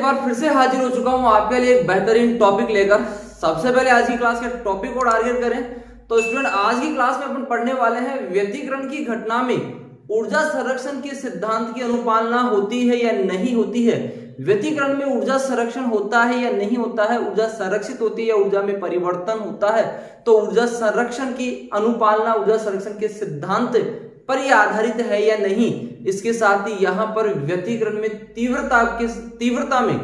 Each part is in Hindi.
बार फिर से हाजिर हो चुका हूं आपके लिए एक बेहतरीन टॉपिक लेकर। सबसे पहले आज की क्लास के टॉपिक को टारगेट करें तो स्टूडेंट आज की क्लास में अपन पढ़ने वाले हैं व्यतिकरण की घटना में ऊर्जा संरक्षण के सिद्धांत की अनुपालना होती है या नहीं होती है। व्यतिकरण में ऊर्जा संरक्षण होता है या नहीं होता है, ऊर्जा संरक्षित होती है या ऊर्जा में परिवर्तन होता है। तो ऊर्जा संरक्षण की अनुपालना ऊर्जा संरक्षण के सिद्धांत पर यह आधारित है या नहीं। इसके साथ ही यहाँ पर व्यतिकरण में तीव्रता में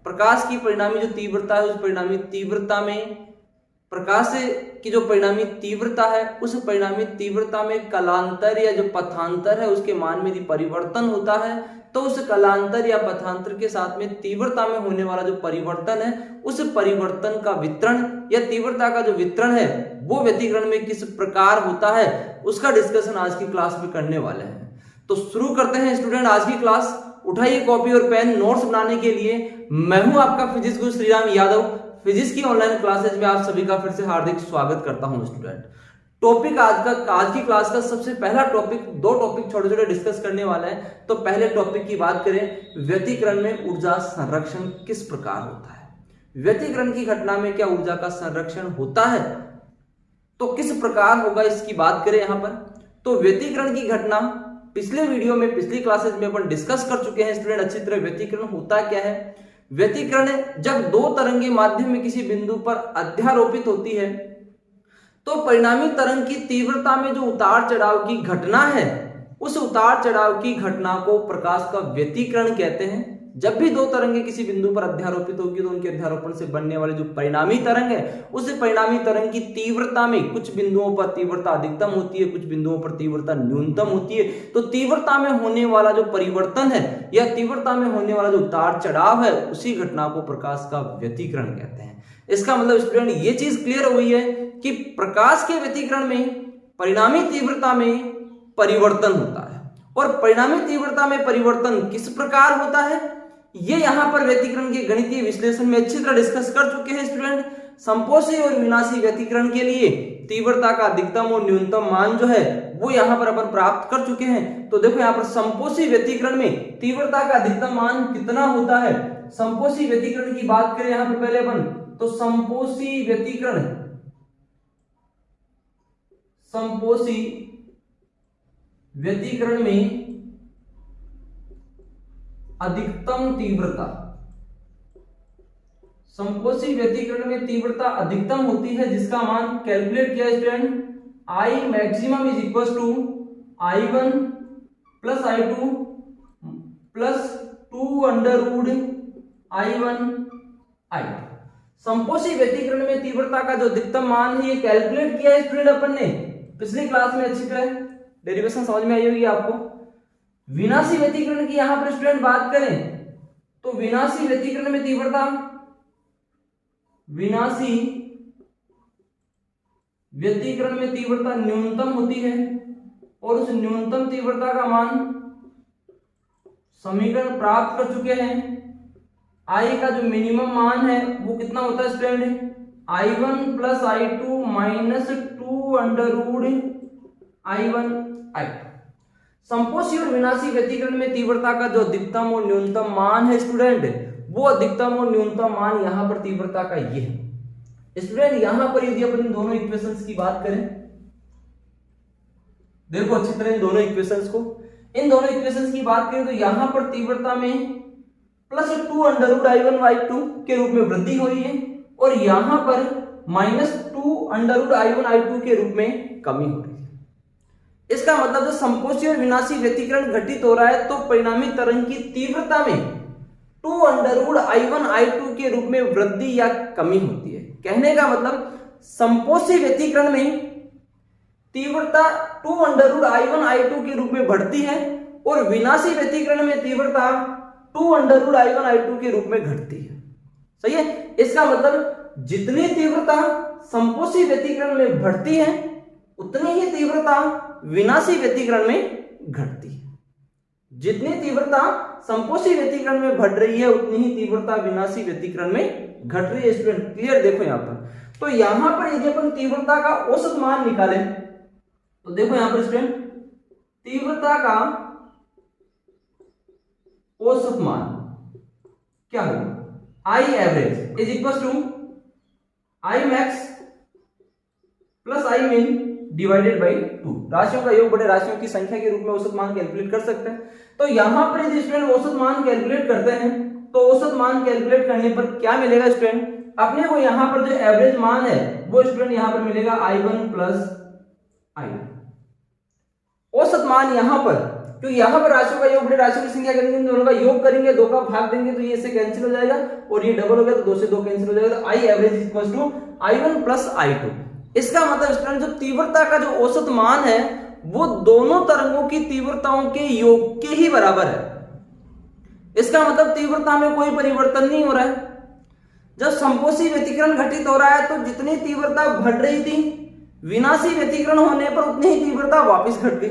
प्रकाश की परिणामी जो तीव्रता है उस परिणामी तीव्रता में प्रकाश की जो परिणामी तीव्रता है उस परिणामी तीव्रता में कलांतर या जो पथांतर है उसके मान में यदि परिवर्तन होता है तो उस कलांतर या पथांतर के साथ में तीव्रता में होने वाला जो परिवर्तन है उस परिवर्तन का वितरण या तीव्रता का जो वितरण है वो व्यतिकरण में किस प्रकार होता है उसका डिस्कशन आज की क्लास में करने वाले हैं। तो शुरू करते हैं स्टूडेंट आज की क्लास। उठाइए कॉपी और पेन, नोट्स बनाने के लिए मैं हूं आपका फिजिक्स गुरु श्रीराम यादव। फिजिक्स की ऑनलाइन क्लासेज में आप सभी का फिर से हार्दिक स्वागत करता हूं स्टूडेंट। टॉपिक आज की क्लास का सबसे पहला टॉपिक, दो टॉपिक छोटे छोटे डिस्कस करने वाले हैं। तो पहले टॉपिक की बात करें, व्यतिकरण में ऊर्जा संरक्षण किस प्रकार होता है। व्यतिकरण की घटना में क्या ऊर्जा का संरक्षण होता है तो किस प्रकार होगा इसकी बात करें यहां पर। तो व्यतिकरण की घटना पिछले वीडियो में, पिछली क्लासेज में अपन डिस्कस कर चुके हैं स्टूडेंट अच्छी तरह। व्यतिकरण होता क्या है? व्यतिकरण जब दो तरंगे माध्यम में किसी बिंदु पर अध्यारोपित होती है तो परिणामी तरंग की तीव्रता में जो उतार चढ़ाव की घटना है उस उतार चढ़ाव की घटना को प्रकाश का व्यतिकरण कहते हैं। जब भी दो तरंगे किसी बिंदु पर अध्यारोपित होगी तो उनके अध्यारोपण से बनने वाली जो परिणामी तरंग है उस परिणामी तरंग की तीव्रता में कुछ बिंदुओं पर तीव्रता अधिकतम होती है, कुछ बिंदुओं पर तीव्रता न्यूनतम होती है। तो तीव्रता में होने वाला जो परिवर्तन है या तीव्रता में होने वाला जो उतार चढ़ाव है उसी घटना को प्रकाश का व्यतिकरण कहते हैं। इसका मतलब स्टूडेंट ये चीज क्लियर हो गई है कि प्रकाश के व्यतिकरण में परिणामी तीव्रता में परिवर्तन होता है और परिणामी तीव्रता में परिवर्तन किस प्रकार होता है ये यहां पर व्यतिकरण के गणितीय विश्लेषण में अच्छी तरह डिस्कस कर चुके हैं स्टूडेंट। संपोषी और विनाशी व्यतिकरण के लिए तीव्रता का अधिकतम और न्यूनतम मान जो है वो यहां पर अपन प्राप्त कर चुके हैं। तो देखो यहां पर संपोषी व्यतिकरण में तीव्रता का अधिकतम मान कितना होता है। संपोषी व्यतिकरण की बात करें यहां पर पहले अपन, तो संपोषी व्यतिकरण में अधिकतम तीव्रता, संपोषी व्यतिकरण में तीव्रता अधिकतम होती है जिसका मान कैलकुलेट किया student, I maximum is equal to I1 plus I2 plus 2 under root I1 I2। संपोषी व्यतिकरण में तीव्रता का जो अधिकतम मान है ये कैलकुलेट किया है स्टूडेंट अपन ने पिछली क्लास में। अच्छी तरह डेरिवेशन समझ में आई होगी आपको। विनाशी व्यतिकरण की यहां पर स्टूडेंट बात करें तो विनाशी व्यतिकरण में तीव्रता, विनाशी व्यतिकरण में तीव्रता न्यूनतम होती है और उस न्यूनतम तीव्रता का मान समीकरण प्राप्त कर चुके हैं। I का जो मिनिमम मान है वो कितना होता है student, I1 plus I2 minus 2 under root I1 I2। संपोषी और विनाशी व्यतिकरण में तीव्रता का जो अधिकतम और न्यूनतम मान है स्टूडेंट वो अधिकतम और न्यूनतम मान यहां पर तीव्रता का ये है स्टूडेंट। यहां पर यदि अपन दोनों इक्वेशंस की बात करें, देखो अच्छी तरह इन दोनों इक्वेशंस की बात करें तो यहां पर तीव्रता में plus 2 under root I1 I2 के रूप में वृद्धि हुई है और यहां पर minus 2 under root I1 I2 के रूप में कमी हो रही है। इसका मतलब जो संपोषी और विनाशी व्यतिकरण घटित हो रहा है तो परिणामी तरंग की तीव्रता में 2 अंडर रूट I1 I2 के रूप में वृद्धि या कमी होती है। कहने का मतलब संपोषी व्यतिकरण में तीव्रता 2 अंडर रूट I1 I2 के रूप में बढ़ती है और विनाशी व्यतिकरण में तीव्रता 2 अंडर रूट I1 I2 के रूप में घटती है। सही है। इसका मतलब जितनी तीव्रता संपोषी व्यतिकरण में बढ़ती है उतनी ही तीव्रता विनाशी व्यतिकरण में घटती है। जितनी तीव्रता संपोषी व्यतिकरण में बढ़ रही है उतनी ही तीव्रता विनाशी व्यतिकरण में घट रही है स्टूडेंट। क्लियर? देखो यहां पर, तो यहां पर यदि अपन तीव्रता का औसत मान निकालें तो देखो यहां पर स्टूडेंट तीव्रता का औसत मान क्या होगा, I average is equal to I max plus I min divided by 2। राशियों का योग बड़े राशियों की संख्या के रूप में औसत मान कैलकुलेट कर सकते हैं। तो यहां पर यदि स्टूडेंट औसत मान कैलकुलेट करते हैं तो औसत मान कैलकुलेट करने पर क्या मिलेगा स्टूडेंट, अपने को यहां पर जो एवरेज मान है वो स्टूडेंट यहां पर मिलेगा I1 प्लस I2। औसत मान यहां पर, क्योंकि यहां पर राशियों का योग बड़े राशियों की संख्या करेंगे, दोनों का योग करेंगे, 2 का भाग देंगे तो ये इससे कैंसिल हो जाएगा और ये डबल हो गया तो 2 से 2 कैंसिल हो जाएगा, तो I average is equal to I1 plus I2। इसका मतलब स्टूडेंट जो तीव्रता का जो औसत मान है वो दोनों तरंगों की तीव्रताओं के योग के ही बराबर है। इसका मतलब तीव्रता में कोई परिवर्तन नहीं हो रहा है। जब संपोषी व्यतिकरण घटित हो रहा है तो जितनी तीव्रता बढ़ रही थी, विनाशी व्यतिकरण होने पर उतनी ही तीव्रता वापस घट गई,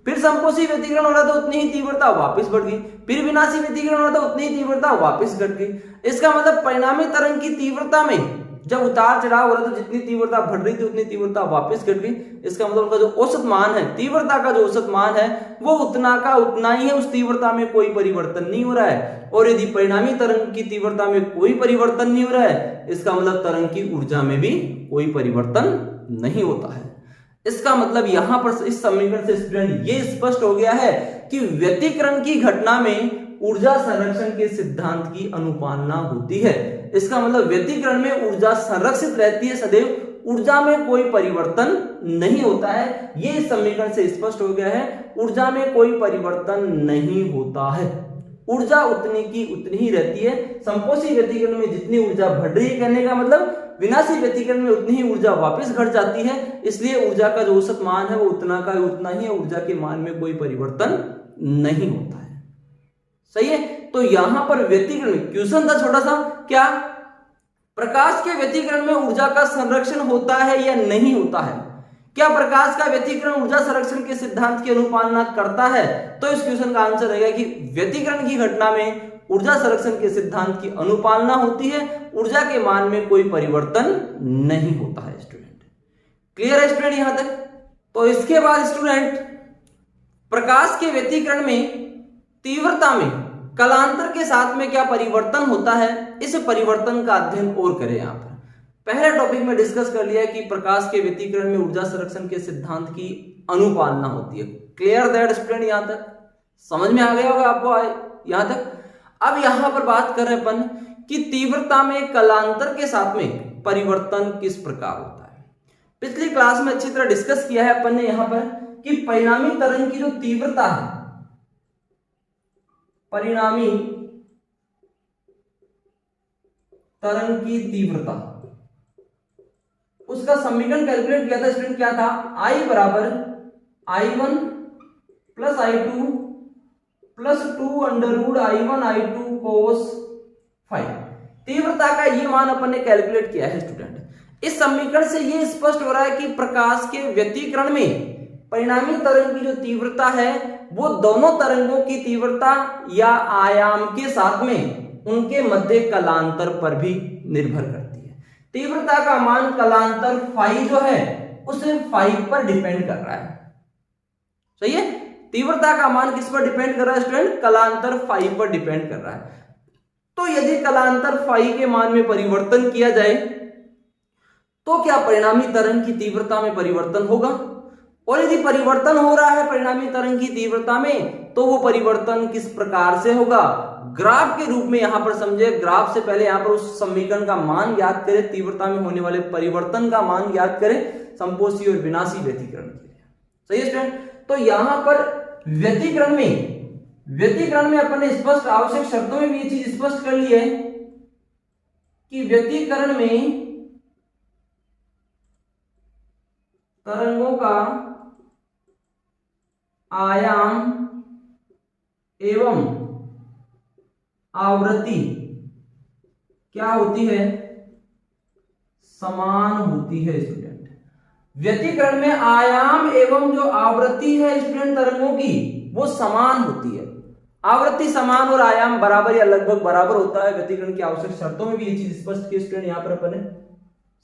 फिर संपोषी व्यतिकरण हो रहा था उतनी ही तीव्रता वापस बढ़ गई, फिर विनाशी व्यतिकरण हो रहा था उतनी ही तीव्रता वापस घट गई। इसका मतलब परिणामी तरंग की तीव्रता में जब उतार चढ़ाव हो रहा था, जितनी तीव्रता बढ़ रही थी उतनी तीव्रता वापस घट गई। इसका मतलब उनका जो औसत मान है, तीव्रता का जो औसत मान है वो उतना का उतना ही है, उस तीव्रता में कोई परिवर्तन नहीं हो रहा है। और यदि परिणामी तरंग की तीव्रता में कोई परिवर्तन नहीं हो रहा है, इसका मतलब तरंग की ऊर्जा में भी कोई परिवर्तन नहीं होता है। इसका मतलब यहां पर इस समीकरण से स्टूडेंट ये स्पष्ट हो गया है कि व्यतिकरण की घटना में ऊर्जा संरक्षण के सिद्धांत की अनुपालना होती है। इसका मतलब व्यतिकरण में ऊर्जा संरक्षित रहती है सदैव, ऊर्जा में कोई परिवर्तन नहीं होता है। ये इस समीकरण से स्पष्ट हो गया है, ऊर्जा में कोई परिवर्तन नहीं होता है, ऊर्जा उतनी की उतनी ही रहती है। संपोषी व्यतिकरण में जितनी ऊर्जा बढ़ रही है, कहने का मतलब विनाशी व्यतिकरण में उतनी ही ऊर्जा वापस घट जाती है। इसलिए ऊर्जा का जो औसत मान है वो उतना का उतना ही है, ऊर्जा के मान में कोई परिवर्तन नहीं होता है। सही है। तो यहां पर व्यतिकरण क्वेश्चन था छोटा सा, क्या प्रकाश के व्यतिकरण में ऊर्जा का संरक्षण होता है या नहीं होता है? क्या प्रकाश का व्यतिकरण ऊर्जा संरक्षण के सिद्धांत की अनुपालना करता है? तो इस क्वेश्चन का आंसर रहेगा कि व्यतिकरण की घटना में ऊर्जा संरक्षण के सिद्धांत की अनुपालना होती है, ऊर्जा के मान में कोई परिवर्तन नहीं होता है। स्टूडेंट क्लियर है स्टूडेंट यहां तक? तो इसके बाद स्टूडेंट प्रकाश के व्यतिकरण में तीव्रता में कालांतर के साथ में क्या परिवर्तन होता है, इस परिवर्तन का अध्ययन और करें। यहां पर पहले टॉपिक में डिस्कस कर लिया कि प्रकाश के व्यतिकरण में ऊर्जा संरक्षण के सिद्धांत की अनुपालना होती है। Clear that student? यहां तक समझ में आ गया होगा आपको यहां तक। अब यहां पर बात कर रहे अपन कि तीव्रता में कालांतर के साथ में परिवर्तन किस प्रकार होता है। पिछली क्लास में अच्छी तरह डिस्कस किया है अपन ने यहां पर कि परिणामी तरंग की जो तीव्रता है, परिणामी तरंग की तीव्रता, उसका समीकरण कैलकुलेट किया था स्टूडेंट। क्या था? I बराबर I1 plus I2 plus 2 under root I1 I2 cos 5। तीव्रता का ये मान अपन ने कैलकुलेट किया है स्टूडेंट। इस समीकरण से ये स्पष्ट हो रहा है कि प्रकाश के व्यतिकरण में परिणामी तरंग की जो तीव्रता है वो दोनों तरंगों की तीव्रता या आयाम के साथ में उनके मध्य कालांतर पर भी निर्भर करती है। तीव्रता का मान कालांतर फाई जो है उसे फाई पर डिपेंड कर रहा है। सही है। तीव्रता का मान किस पर डिपेंड कर रहा है स्टूडेंट? कालांतर फाई पर डिपेंड कर रहा है। तो यदि कालांतर फाई के मान में परिवर्तन किया जाए तो क्या परिणामी तरंग की तीव्रता में परिवर्तन होगा? और यदि परिवर्तन हो रहा है परिणामी तरंग की तीव्रता में तो वो परिवर्तन किस प्रकार से होगा? ग्राफ के रूप में यहां पर समझे। ग्राफ से पहले यहां पर उस समीकरण का मान ज्ञात करें, तीव्रता में होने वाले परिवर्तन का मान ज्ञात करें संपोषी और विनाशी व्यतिकरण के लिए। सही है स्टूडेंट। तो यहां पर व्यतिकरण में अपन ने स्पष्ट आवश्यक शर्तों में भी ये चीज स्पष्ट कर ली है कि व्यतिकरण में तरंगों का आयाम एवं आवृत्ति क्या होती है? समान होती है स्टूडेंट। व्यतिकरण में आयाम एवं जो आवृत्ति है स्टूडेंट तरंगों की वो समान होती है। आवृत्ति समान और आयाम बराबर या लगभग बराबर होता है। व्यतिकरण की आवश्यक शर्तों में भी ये चीज स्पष्ट की स्टूडेंट यहां पर अपन ने।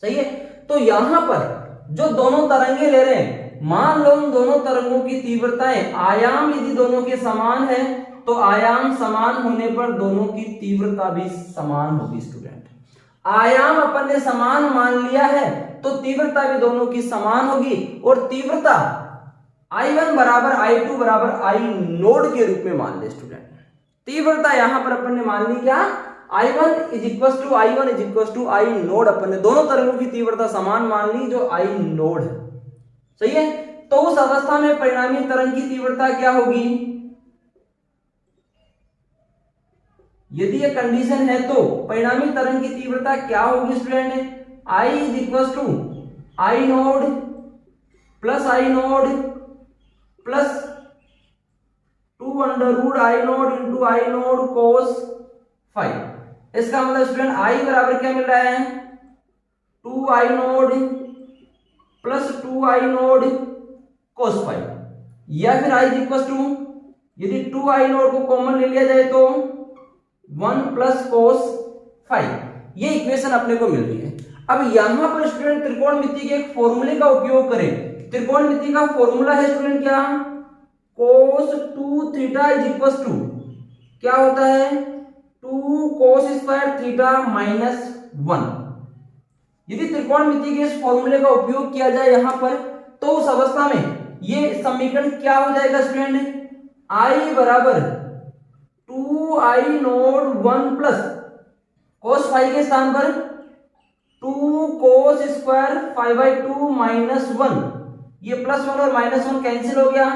सही है। तो यहां पर जो दोनों तरंगे ले रहे हैं, मान लो उन दोनों तरंगों की तीव्रताएं आयाम यदि दोनों के समान है तो आयाम समान होने पर दोनों की तीव्रता भी समान होगी स्टूडेंट। आयाम अपन ने समान मान लिया है तो तीव्रता भी दोनों की समान होगी, और तीव्रता I1 बराबर I2 बराबर I नोड के रूप में मान ले स्टूडेंट। तीव्रता यहां पर अपन ने मान ली क्या, I1 is equal to I1 is equal to I nought. अपन ने दोनों तरंगों की तीव्रता समान मान ली जो I नोड है, सही है। तो उस अवस्था में परिणामी तरंग की तीव्रता क्या होगी, यदि ये कंडीशन है तो परिणामी तरंग की तीव्रता क्या होगी student, I is equal to I nought plus I nought plus 2 under root I nought into I nought cos 5। इसका मतलब स्टूडेंट I बराबर क्या मिल रहा है, 2I node plus 2I node cos 5, या फिर I इज इक्वल टू, यदि 2I नोड को कॉमन ले लिया जाए तो 1 प्लस कोस 5, ये इक्वेशन अपने को मिल रही है। अब यहां पर स्टूडेंट त्रिकोणमिति के एक फॉर्मूले का उपयोग करें। त्रिकोणमिति का फॉर्मूला है स्टूडेंट क्या, कोस 2 थीटा इज इक्वल टू क्या होता है, 2 कोस स्क्वायर थीटा माइनस 1। यदि त्रिकोणमिति के इस फॉर्मूले का उपयोग किया जाए यहां पर, तो उस अवस्था में ये समीकरण क्या हो जाएगा स्टूडेंट, I बराबर 2I नोड 1 प्लस कोस 5 के स्थान पर 2 कोस स्क्वायर 5/2 माइनस 1, ये प्लस 1 और माइनस 1 कैंसिल हो गया,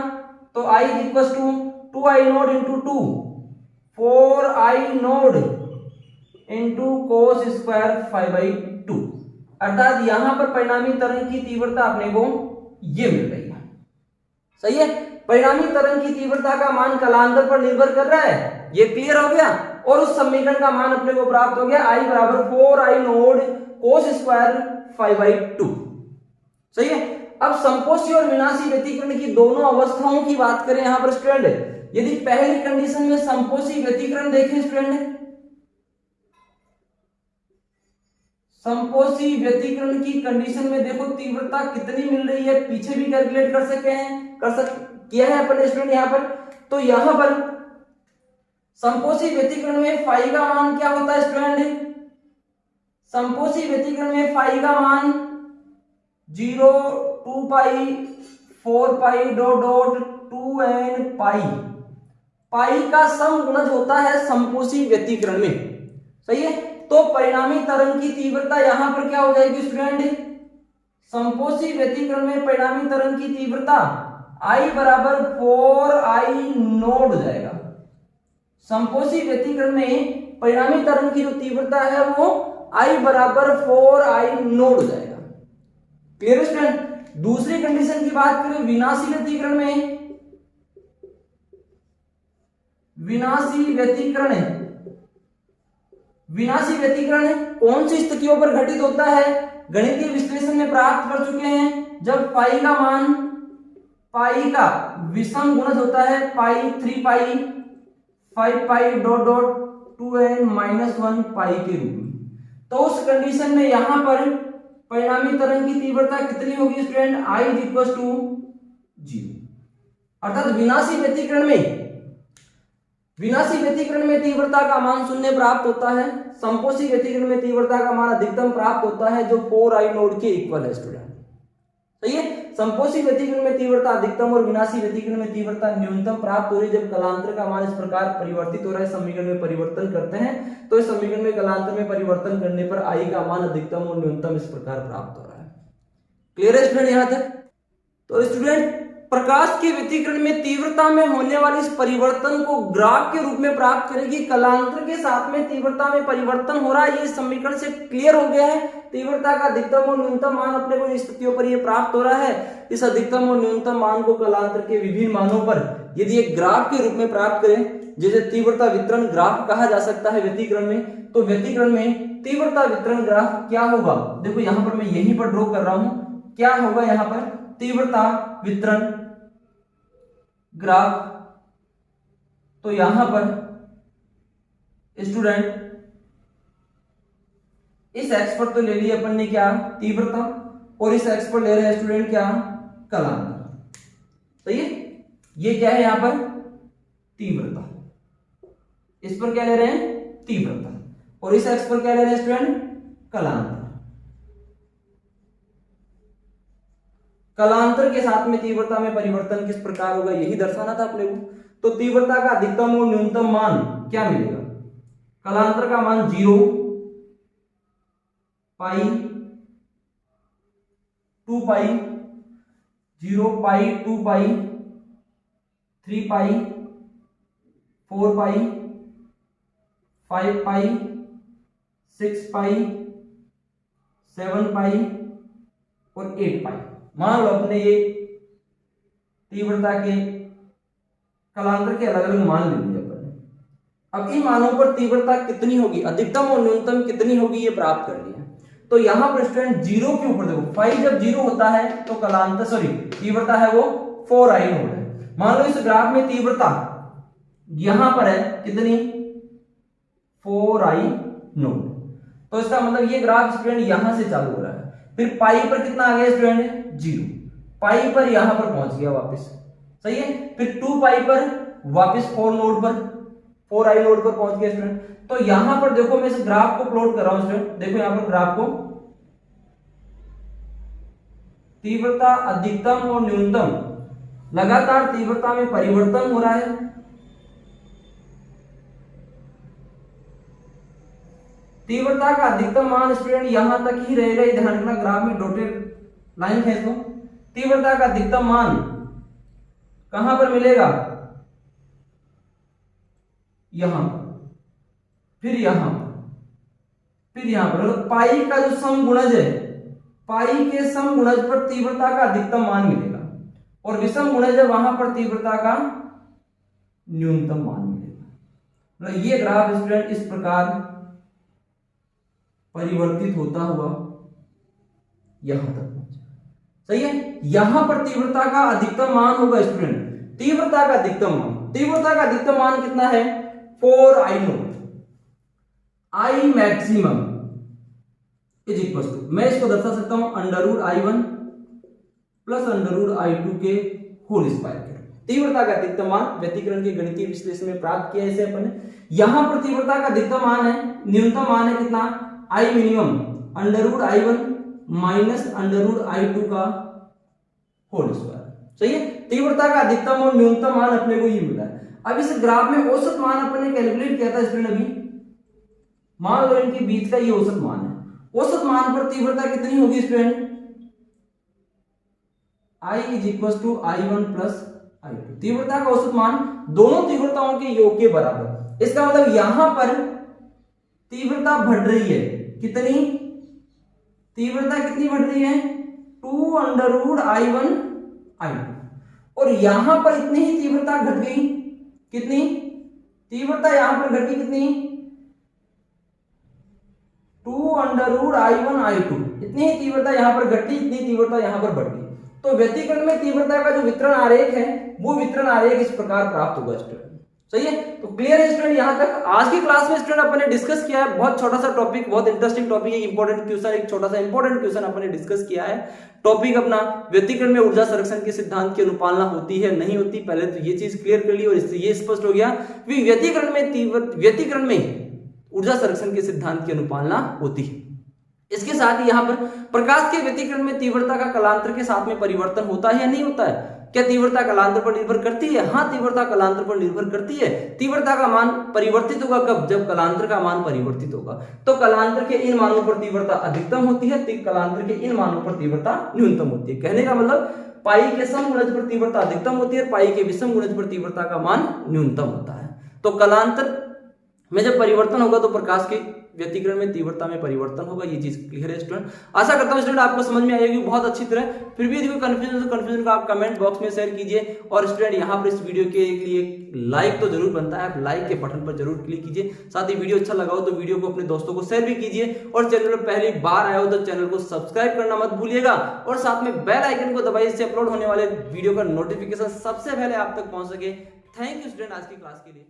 तो I is equal to 2I naught into 2 4I naught into cos square 5/2। अर्थात यहां पर परिणामी तरंग की तीव्रता अपने को ये मिल रही है, सही है। परिणामी तरंग की तीव्रता का मान कालांतर पर निर्भर कर रहा है, ये क्लियर हो गया। और उस समीकरण का मान अपने को प्राप्त हो गया, I बराबर 4I नोड कोस स्क्वायर 5/2, सही है। अब संपोषी और विनाशी व्यतिकरण की दोनों अवस्थाओं की बात करें यहां पर स्टूडेंट, यदि पहली कंडीशन में संपोषी व्यतिकरण देखें स्टूडेंट, संपोषी व्यतिकरण की कंडीशन में देखो तीव्रता कितनी मिल रही है, पीछे भी कैलकुलेट कर सकते हैं, किया है अपन स्टूडेंट यहां पर। तो यहां पर संपोषी व्यतिकरण में फाई का मान क्या होता है स्टूडेंट, संपोषी व्यतिकरण में फाई का मान 0 2 पाई 4 पाई डॉट डॉट 2n पाई, पाई का समगुणज होता है संपोषी व्यतिकरण में, सही है। तो परिणामी तरंग की तीव्रता यहां पर क्या हो जाएगी स्टूडेंट, संपोषी व्यतिकरण में परिणामी तरंग की तीव्रता I बराबर 4I नोड हो जाएगा। संपोषी व्यतिकरण में परिणामी तरंग की जो तीव्रता है वो I बराबर 4I नोड हो जाएगा, क्लियर स्टूडेंट। दूसरी कंडीशन की बात करें विनाशी व्यतिकरण में, विनाशी व्यतिकरण कौन सी स्थितियों पर घटित होता है, गणितीय विश्लेषण में प्राप्त कर चुके हैं, जब पाई का मान, पाई का विषम गुणज होता है पाई 3 पाई 5 Pie dot dot 2n minus 1 पाई के रूप में। तो उस कंडीशन में यहां पर परिणामी तरंग की तीव्रता कितनी होगी student, I is equal to 0। अर्थात विनाशी व्यतिकरण में तीव्रता का मान 0 प्राप्त होता है, संपोषी व्यतिकरण में तीव्रता का मान अधिकतम प्राप्त होता है जो 4I नोड के इक्वल है स्टूडेंट, सही है। संपोषी व्यतिकरण में तीव्रता अधिकतम और विनाशी व्यतिकरण में तीव्रता न्यूनतम प्राप्त हो रही है जब कलांतर का मान इस प्रकार परिवर्तित हो रहा है, समीकरण में परिवर्तन करते हैं तो इस समीकरण में कलांतर में परिवर्तन करने पर I का मान अधिकतम और न्यूनतम इस प्रकार प्राप्त हो रहा है, क्लियर है स्टूडेंट यहां तक। तो स्टूडेंट प्रकाश के व्यतिकरण में तीव्रता में होने वाले इस परिवर्तन को ग्राफ के रूप में प्राप्त करेगी, कलांतर के साथ में तीव्रता में परिवर्तन हो रहा है, ये समीकरण से क्लियर हो गया है। तीव्रता का अधिकतम और न्यूनतम मान अपने को स्थितियों पर ये प्राप्त हो रहा है। इस अधिकतम और न्यूनतम मान को कलांतर के विभिन्न मानों पर यदि एक ग्राफ के रूप में प्राप्त करें, जिसे तीव्रता वितरण ग्राफ कहा जा सकता है व्यतिकरण में, तो व्यतिकरण में तीव्रता वितरण ग्राफ क्या होगा, देखो यहां पर मैं यहीं पर ड्रॉ कर रहा हूं, क्या होगा यहां पर तीव्रता वितरण ग्राफ। तो यहां पर स्टूडेंट इस एक्स पर तो ले लिया अपन ने क्या तीव्रता, और इस एक्स पर ले रहे हैं स्टूडेंट क्या कलांतर, सही है। ये क्या है यहां पर तीव्रता, इस पर क्या ले रहे हैं, तीव्रता, और इस एक्स पर क्या ले रहे हैं स्टूडेंट, कलांतर। कलांतर के साथ में तीव्रता में परिवर्तन किस प्रकार होगा यही दर्शाना था अपने को। तो तीव्रता का अधिकतम और न्यूनतम मान क्या मिलेगा, कलांतर का मान 0, पाई, 2 पाई, 0 पाई, 2 पाई, 3 पाई, 4 पाई, 5 पाई, 6 पाई, 7 पाई और 8 पाई। मान लो अपने ये तीव्रता के कलांतर के अलग अलग मान ले लिए अपन ने। अब इन मानों पर तीव्रता कितनी होगी, अधिकतम और न्यूनतम कितनी होगी ये प्राप्त कर लिया। तो यहां पर स्टूडेंट 0 के ऊपर देखो, 5 जब 0 होता है तो कलांतर तीव्रता है वो 4i नोट है। मान लो इस ग्राफ में तीव्रता यहां पर है कितनी, 4i नोट। तो इसका मतलब ये ग्राफ स्टूडेंट यहां से चालू हो रहा है, फिर पाई पर कितना आ गया स्टूडेंट, 0, पाई पर यहां पर पहुंच गया वापस, सही है, फिर 2 पाई पर वापस 4 नोड पर, 4i नोड पर पहुंच गया स्टूडेंट। तो यहां पर देखो मैं इस ग्राफ को प्लॉट कर रहा हूं स्टूडेंट, देखो यहां पर ग्राफ को, तीव्रता अधिकतम और न्यूनतम लगातार तीव्रता में परिवर्तन हो रहा है। तीव्रता का अधिकतम मान स्टूडेंट यहां तक ही रहेगा, ये ध्यान रखना, ग्राफ में डॉटेड लाइन खींच लो। तीव्रता का अधिकतम मान कहां पर मिलेगा, यहां पर, फिर यहां पर, फिर यहां पर। मतलब पाई का जो समगुणज है, पाई के समगुणज पर तीव्रता का अधिकतम मान मिलेगा, और विषम गुणज है वहां पर तीव्रता का न्यूनतम मान मिलेगा। मतलब ये ग्राफ स्टूडेंट इस प्रकार परिवर्तित होता हुआ यहां तक पहुंचा, सही है। यहां पर तीव्रता का अधिकतम मान होगा स्टूडेंट, तीव्रता का अधिकतम मान, तीव्रता का अधिकतम मान कितना है, 4i naught, I maximum is equal to, मैं इसको दर्शा सकता हूं √i1 प्लस √i2 के होल स्क्वायर के। तीव्रता का अधिकतम मान व्यतिकरण के गणितीय विश्लेषण में प्राप्त किया इसे अपन ने। यहां पर तीव्रता का अधिकतम मान है, न्यूनतम मान है कितना, i minimum √i1 minus √i2 का होल स्क्वायर, सही है। तीव्रता का अधिकतम और न्यूनतम मान अपने को ये मिला है। अब इस ग्राफ में औसत मान अपन ने कैलकुलेट किया था स्टूडेंट अभी, मान लो इनके बीच का ये औसत मान है, औसत मान पर तीव्रता कितनी होगी student, I is equal to i1 plus i2। तीव्रता का औसत मान दोनों तीव्रताओं के योग के बराबर। इसका मतलब यहां पर तीव्रता बढ़ रही है, कितनी तीव्रता कितनी बढ़ रही है, 2√i1 i2, और यहां पर इतनी ही तीव्रता घट गई, कितनी तीव्रता यहां पर घट गई, कितनी 2√i1 i2, इतनी ही तीव्रता यहां पर घटी, इतनी तीव्रता यहां पर बढ़ गई। तो व्यतिकरण में तीव्रता का जो वितरण आरेख है वो वितरण आरेख इस प्रकार प्राप्त होगा स्टूडेंट, सही है। तो क्लियर है स्टूडेंट, यहां तक आज की क्लास में स्टूडेंट अपन ने डिस्कस किया है, बहुत छोटा सा टॉपिक, बहुत इंटरेस्टिंग टॉपिक है, इंपॉर्टेंट क्वेश्चन, एक छोटा सा इंपॉर्टेंट क्वेश्चन अपन ने डिस्कस किया है। टॉपिक अपना व्यतिकरण में ऊर्जा संरक्षण के सिद्धांत की अनुपालना होती है नहीं होती, पहले तो ये चीज क्लियर कर ली और इससे ये स्पष्ट हो गया कि व्यतिकरण में ऊर्जा संरक्षण के सिद्धांत की अनुपालना होती है। इसके साथ ही यहां पर प्रकाश के व्यतिकरण में तीव्रता का कलांतर के साथ में परिवर्तन होता है या नहीं होता है, क्या तीव्रता कलांतर पर निर्भर करती है, हाँ तीव्रता कलांतर पर निर्भर करती है। तीव्रता का मान परिवर्तित होगा कब, जब कलांतर का मान परिवर्तित होगा। तो कलांतर के इन मानों पर तीव्रता अधिकतम होती है, कलांतर के इन मानों पर तीव्रता न्यूनतम होती है। कहने का मतलब पाई के समगुणज पर तीव्रता अधिकतम होती है, पाई के विषम गुणज पर तीव्रता का मान न्यूनतम होता है। तो कलांतर में जब परिवर्तन होगा तो प्रकाश के व्यतिकरण में तीव्रता में परिवर्तन होगा, ये चीज क्लियर है स्टूडेंट। आशा करता हूं स्टूडेंट आपको समझ में आएगी बहुत अच्छी तरह। फिर भी यदि कोई कंफ्यूजन तो कंफ्यूजन को आप कमेंट बॉक्स में शेयर कीजिए, और स्टूडेंट यहां पर इस वीडियो के लिए लाइक तो जरूर बनता है, आप लाइक के बटन पर जरूर क्लिक कीजिए। साथ ही वीडियो अच्छा लगा हो तो वीडियो को अपने दोस्तों को शेयर भी कीजिए, और चैनल पर पहली बार आए हो तो चैनल को सब्सक्राइब करना मत भूलिएगा, और साथ में बेल आइकन को दबाइए, इससे अपलोड होने वाले वीडियो का नोटिफिकेशन सबसे पहले आप तक पहुंच सके। थैंक यू स्टूडेंट आज की क्लास के लिए।